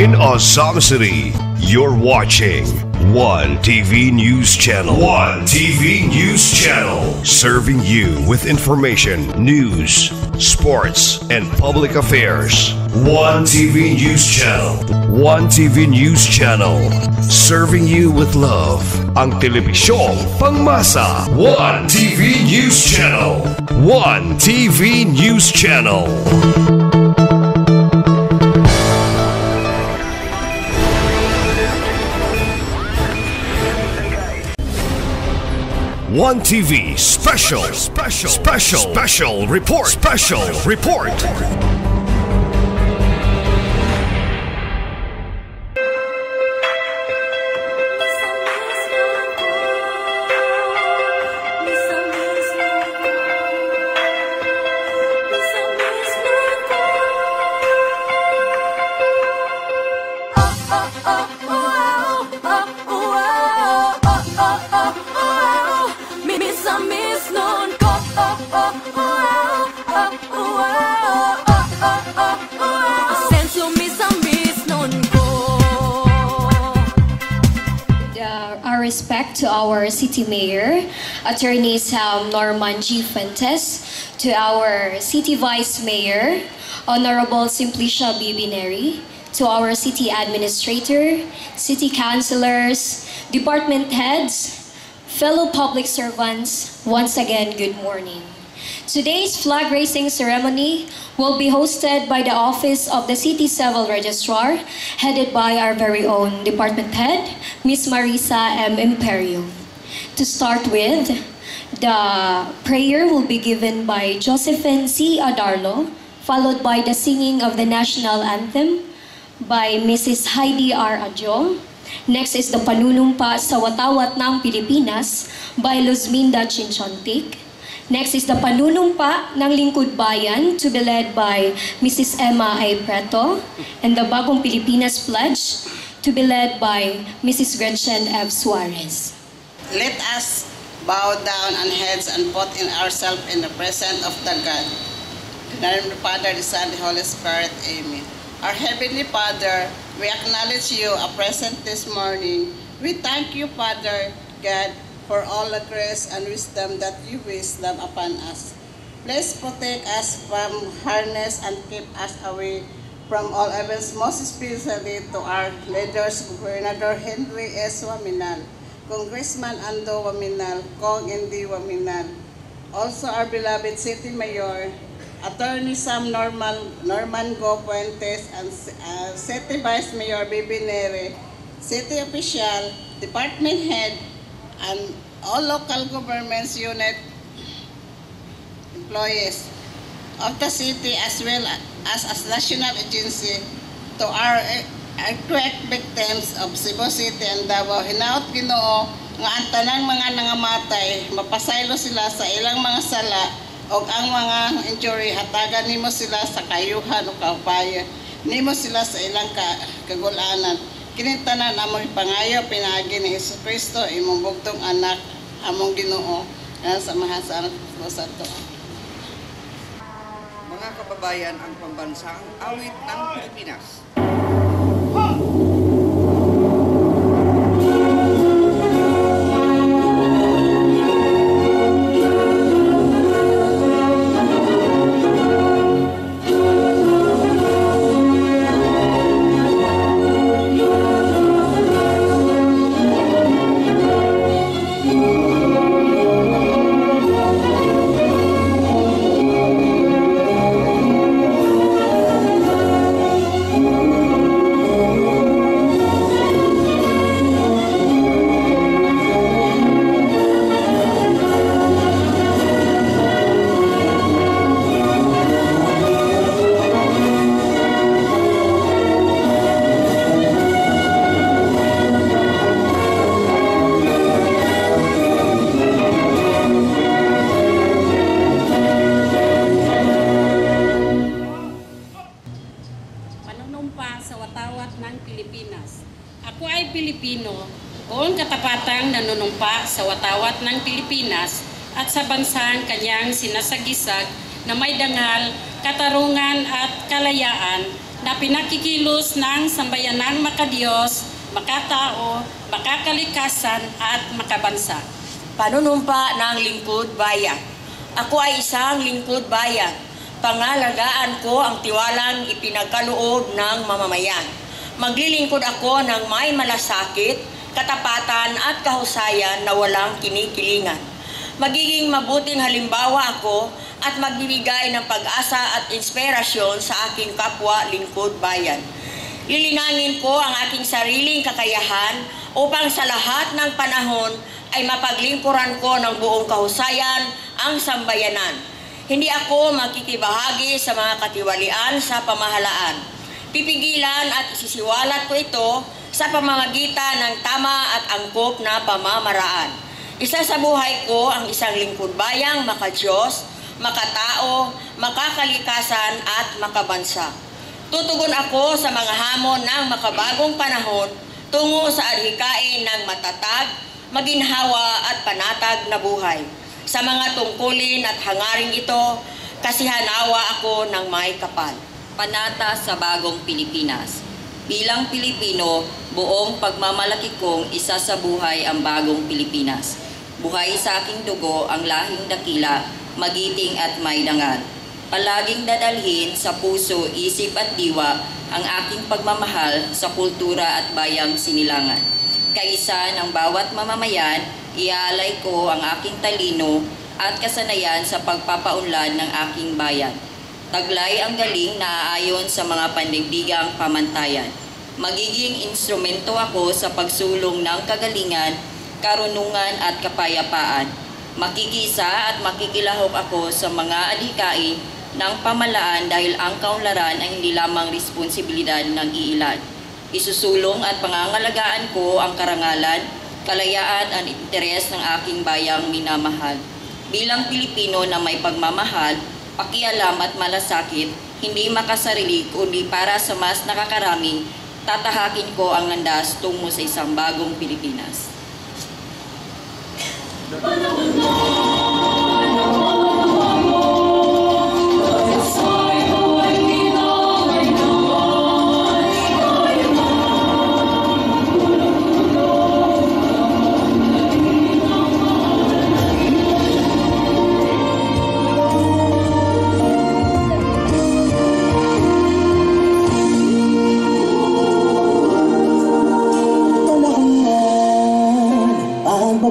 in Azam City. You're watching One TV News Channel. One TV News Channel. Serving you with information, news, sports, and public affairs. One TV News Channel. One TV News Channel. Serving you with love. Ang telebisyong pangmasa. One TV News Channel. One TV News Channel. One TV special report. Our respect to our City Mayor, Attorney Sam Norman G. Fuentes, to our City Vice Mayor, Honorable Simplicia Bibineri, to our City Administrator, City Councilors, Department Heads, fellow public servants, once again, good morning. Today's flag raising ceremony will be hosted by the Office of the City Civil Registrar, headed by our very own Department Head, Ms. Marisa M. Imperio. To start with, the prayer will be given by Josephine C. Adarlo, followed by the singing of the National Anthem by Mrs. Heidi R. Adjo. Next is the Panunumpa sa Watawat ng Pilipinas by Luzminda Chinchontic. Next is the Panunumpa ng Lingkod Bayan to be led by Mrs. Emma A. Preto, and the Bagong Pilipinas Pledge to be led by Mrs. Gretchen F. Suarez. Let us bow down our heads and put in ourselves in the presence of the God. In the name of the Father, the Son, the Holy Spirit. Amen. Our Heavenly Father, we acknowledge you are present this morning. We thank you, Father God, for all the grace and wisdom that you bestow upon us. Please protect us from harness and keep us away from all evils, most especially to our leaders, Gobernador Henry S. Waminal, Congressman Ando Waminal, Kong Indy Waminal, also our beloved City Mayor, Attorney Sam Norman Go Puentes, and City Vice Mayor Bibi Nere, City Official, Department Head, and all local governments unit employees of the city, as well as national agency, to our earthquake victims of Cebu City and Davao. Hinaot Ginoo nga ang tanang mga nangamatay mapasaylo sila sa ilang mga sala o ang mga injury hatagan nimo sila sa kayuhan o kaupayan nimo sila sa ilang kagulanan. Kinintanan among pangayo pinagi ni Jesucristo, imong bugtong anak, among Ginoo, sa mahasarap sa to. Mga kababayan, ang pambansang awit ng Pilipinas. Pilipino buong katapatang nanunumpa sa watawat ng Pilipinas at sa bansang kanyang sinasagisag na may dangal, katarungan at kalayaan na pinakikilos ng sambayanang makadiyos, makatao, makakalikasan at makabansa. Panunumpa ng lingkod bayan. Ako ay isang lingkod bayan. Pangalagaan ko ang tiwalang ipinagkaloob ng mamamayan. Maglilingkod ako ng may malasakit, katapatan at kahusayan na walang kinikilingan. Magiging mabuting halimbawa ako at magbibigay ng pag-asa at inspirasyon sa aking kapwa lingkod bayan. Lilinangin ko ang aking sariling kakayahan upang sa lahat ng panahon ay mapaglingkuran ko ng buong kahusayan ang sambayanan. Hindi ako makikibahagi sa mga katiwalian sa pamahalaan. Pipigilan at isisiwalat ko ito sa pamamagitan ng tama at angkop na pamamaraan. Isa sa buhay ko ang isang lingkod bayang makadiyos, makatao, makakalikasan at makabansa. Tutugon ako sa mga hamon ng makabagong panahon tungo sa adhikain ng matatag, maginhawa at panatag na buhay. Sa mga tungkulin at hangaring ito, kasihanawa ako ng may kapal. Panata sa bagong Pilipinas. Bilang Pilipino, buong pagmamalaki kong isa sa buhay ang bagong Pilipinas. Buhay sa aking dugo ang lahing dakila, magiting at may dangal. Palaging dadalhin sa puso, isip at diwa ang aking pagmamahal sa kultura at bayang sinilangan. Kaisa ng bawat mamamayan, iaalay ko ang aking talino at kasanayan sa pagpapaunlad ng aking bayan. Taglay ang galing na aayon sa mga pandaigdigang pamantayan. Magiging instrumento ako sa pagsulong ng kagalingan, karunungan at kapayapaan. Makikisa at makikilahok ako sa mga adhikain ng pamalaan dahil ang kaunlaran ay hindi lamang responsibilidad ng iilan. Isusulong at pangangalagaan ko ang karangalan, kalayaan at interes ng aking bayang minamahal. Bilang Pilipino na may pagmamahal, pakialam at malasakit, hindi makasarili kundi para sa mas nakakarami, tatahakin ko ang landas tungo sa isang bagong Pilipinas.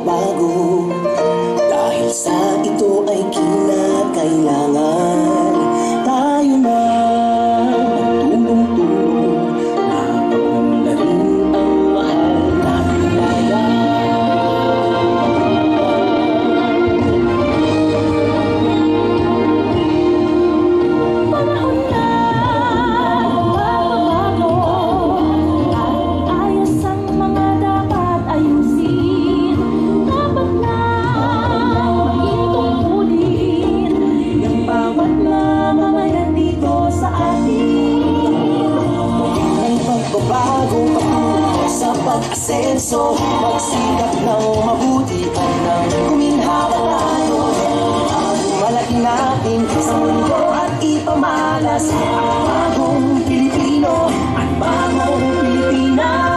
Bago dahil sa ito ay kinakailangan tayo na tulong-tulong na pagunlarin ang mahal nating bayan. Panahon na magbabago at ayos ang mga dapat ayusin. Bagong patungo sa pag-asenso, magsikap ng mabuti at nang kuminhawa tayo. Malaki natin sa mundo at ipamalas ang bagong Pilipino at bagong Pilipinas.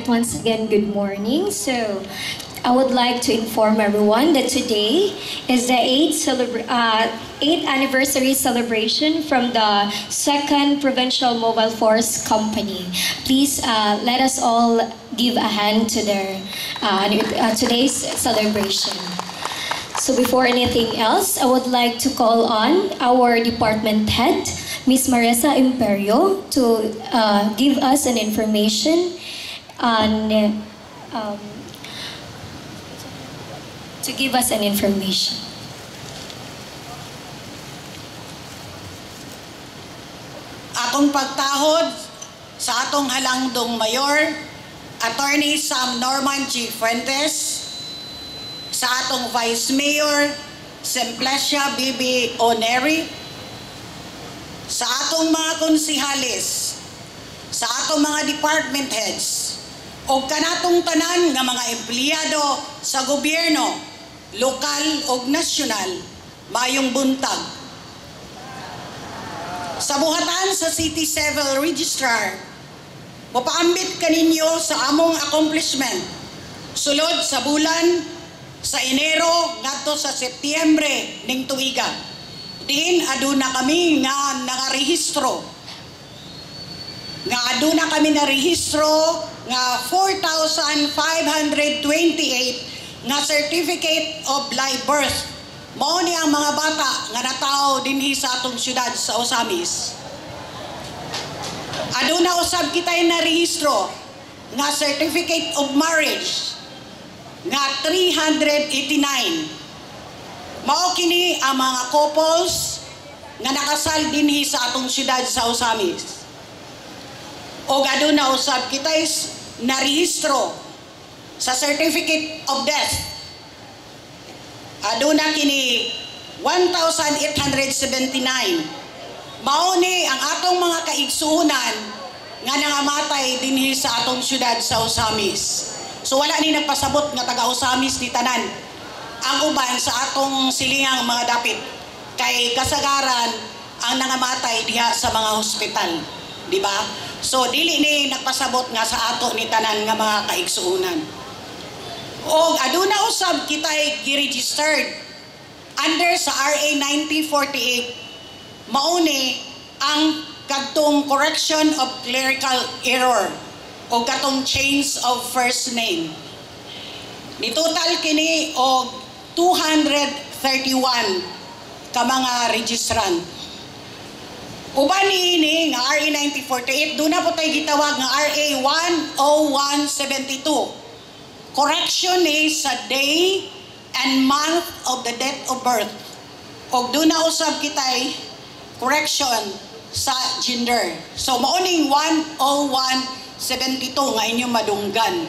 once again, good morning. So, I would like to inform everyone that today is the 8th anniversary celebration from the 2nd Provincial Mobile Force Company. Please let us all give a hand to their today's celebration. So before anything else, I would like to call on our department head, Ms. Marisa Imperio, to give us an information on Atong pagtahod sa atong halangdong mayor, Attorney Sam Norman G. Fuentes, sa atong Vice Mayor, Simplicia Bibi Oneri, sa atong mga konsihalis, sa atong mga department heads, o kanatong tanan nga mga empleyado sa gobyerno, lokal o nasyonal, mayong buntag. Sa buhatan sa City Civil Registrar, mapaambit kaninyo sa among accomplishment sulod sa bulan sa Enero ngadto sa Setyembre ning tuiga. Diin aduna kami nga nakarehistro. Nga aduna kami na rehistro nga 4,528 nga certificate of live birth. Mao ni ang mga bata nga natao dinhi sa atong syudad sa Osamis. Aduna usab kitay na rehistro nga certificate of marriage nga 389. Mao kini ang mga couples nga nakasal dinhi sa atong syudad sa Osamis. O aduna usab kitay na rehistro sa certificate of death. Aduna kini 1,879. Mao ni ang atong mga kaigsuonan nga nangamatay dinhi sa atong syudad sa Osamis. So wala ni nagpasabot nga taga Osamis ni tanan. Ang uban sa atong silingang mga dapit kay kasagaran ang nangamatay diha sa mga hospital, di ba? So dili ni nagpasabot nga sa ato ni tanan nga mga kaigsuonan. O aduna usab kitay gi-registered under sa RA 9048. Mauni ang kadtong correction of clerical error o katong change of first name. Ni total kini og 231 ka mga registrant. Uban niini nga RA 9048 duna po tay gitawag nga RA 10172. Correction ni sa day and month of the date of birth. Og duna usab kitay correction sa gender. So mauning 10172 nga inyong madunggan.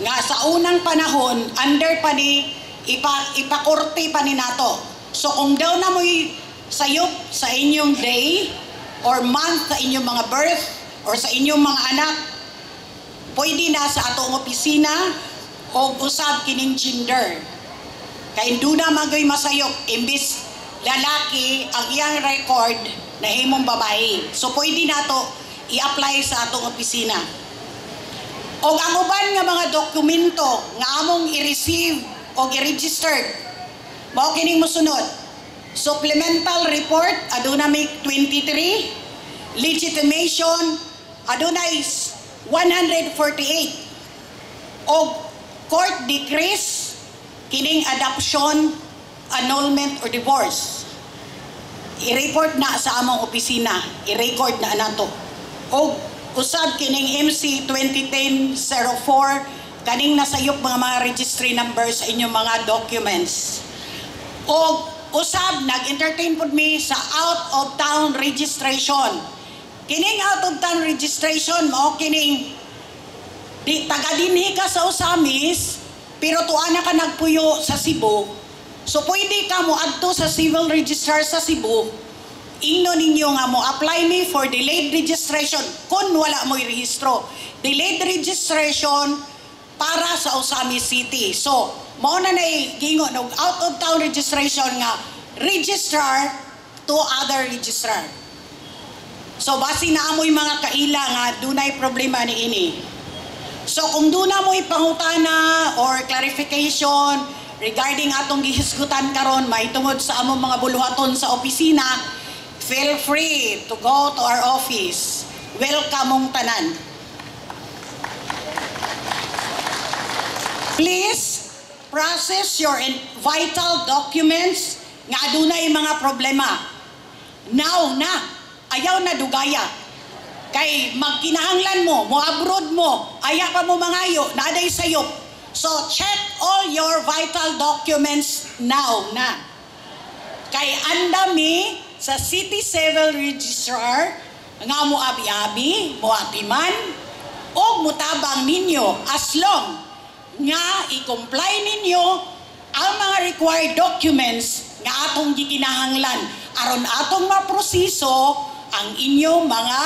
Nga sa unang panahon under pa ni ipakorte pa ni nato. So kung daw na mo'y sayop sa inyong day or month sa inyong mga birth or sa inyong mga anak, pwede na sa atong opisina o usab kining gender. Kay duna magoy masayop imbis lalaki ang iyang record na himong babae. So pwede nato i-apply sa atong opisina. O ang uban nga mga dokumento nga among i-receive o i-registered, mao kining mosunod. Supplemental report aduna may 23, legitimation aduna is 148. O court decrees kining adoption, annulment or divorce. I-report na sa among opisina, i-record na nato. O usab kining MC 2010-04 kaning nasayop mga registry numbers sa inyong mga documents. O usab nag-entertain pud mi sa out of town registration. Kining out of town registration mao kining taga dinhi ka sa Osamis pero tuana ka nagpuyo sa Cebu. So pwede ka mo adto sa civil registrar sa Cebu. Ingno ninyo nga mo apply me for delayed registration kung wala mo i-rehistro. Delayed registration para sa Osamis City. So mao na gingon og out of town registration nga registrar to other registrar. So basi na amoy mga kaila nga dunay problema ni ini. So kung doon na mo ipangutana or clarification regarding atong gihisgutan karon mahitungod sa among mga buluhaton sa opisina, feel free to go to our office. Welcome mong tanan. Please process your vital documents nga adunay mga problema. Now na, ayaw na dugaya. Kay magkinahanglan mo abroad mo, aya pa mo mangayo, naaday sayop. So check all your vital documents now na. Kay andami sa City Civil Registrar nga mo abi-abi, mo atiman, o mutabang ninyo as long nga i-comply ninyo ang mga required documents nga atong gikinahanglan aron atong maproseso ang inyong mga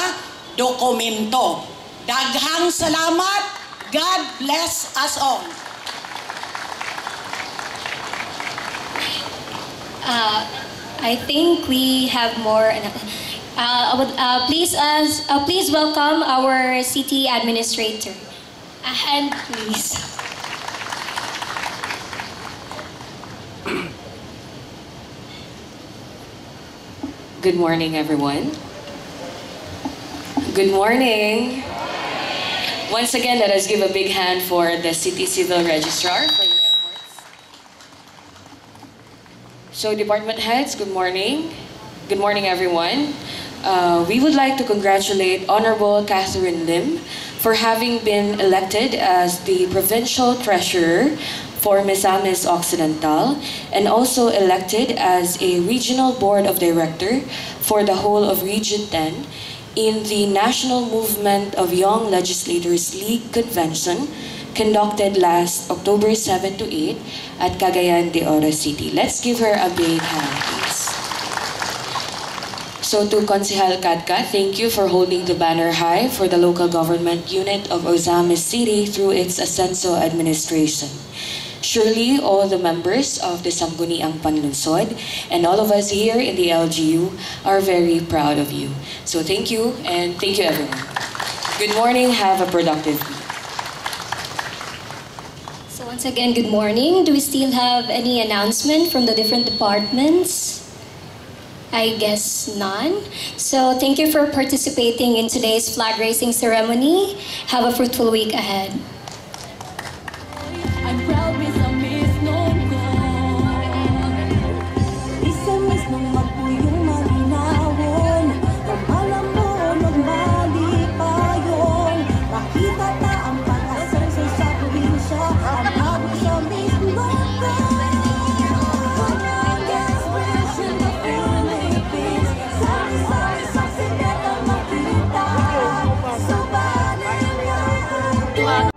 dokumento. Daghang salamat. God bless us all. I think we have more. Please welcome our city administrator. A hand, please. Good morning, everyone. Good morning. Once again, let us give a big hand for the City Civil Registrar for their efforts. So, department heads, good morning. Good morning, everyone. We would like to congratulate Honorable Catherine Lim for having been elected as the Provincial Treasurer for Misamis Occidental and also elected as a Regional Board of Director for the whole of Region 10 in the National Movement of Young Legislators League Convention conducted last October 7 to 8 at Cagayan de Oro City. Let's give her a big hand, please. So to Konsehal Kadka, thank you for holding the banner high for the local government unit of Ozamis City through its Ascenso administration. Surely, all the members of the Sangguniang Panlunsod and all of us here in the LGU are very proud of you. So thank you, and thank you everyone. Good morning, have a productive week. So once again, good morning. Do we still have any announcement from the different departments? I guess none. So thank you for participating in today's flag raising ceremony. Have a fruitful week ahead. I'm proud with a miss no God. Isang miss nung magpuyong malinawon. Kamalam mo magmali pa yun. Makita na ang pag-asenso sa probinsya. Ang abot sa miss no God. Longest bridge in the Philippines. Sari-sari sa sinet ang makita. Sa banin niya.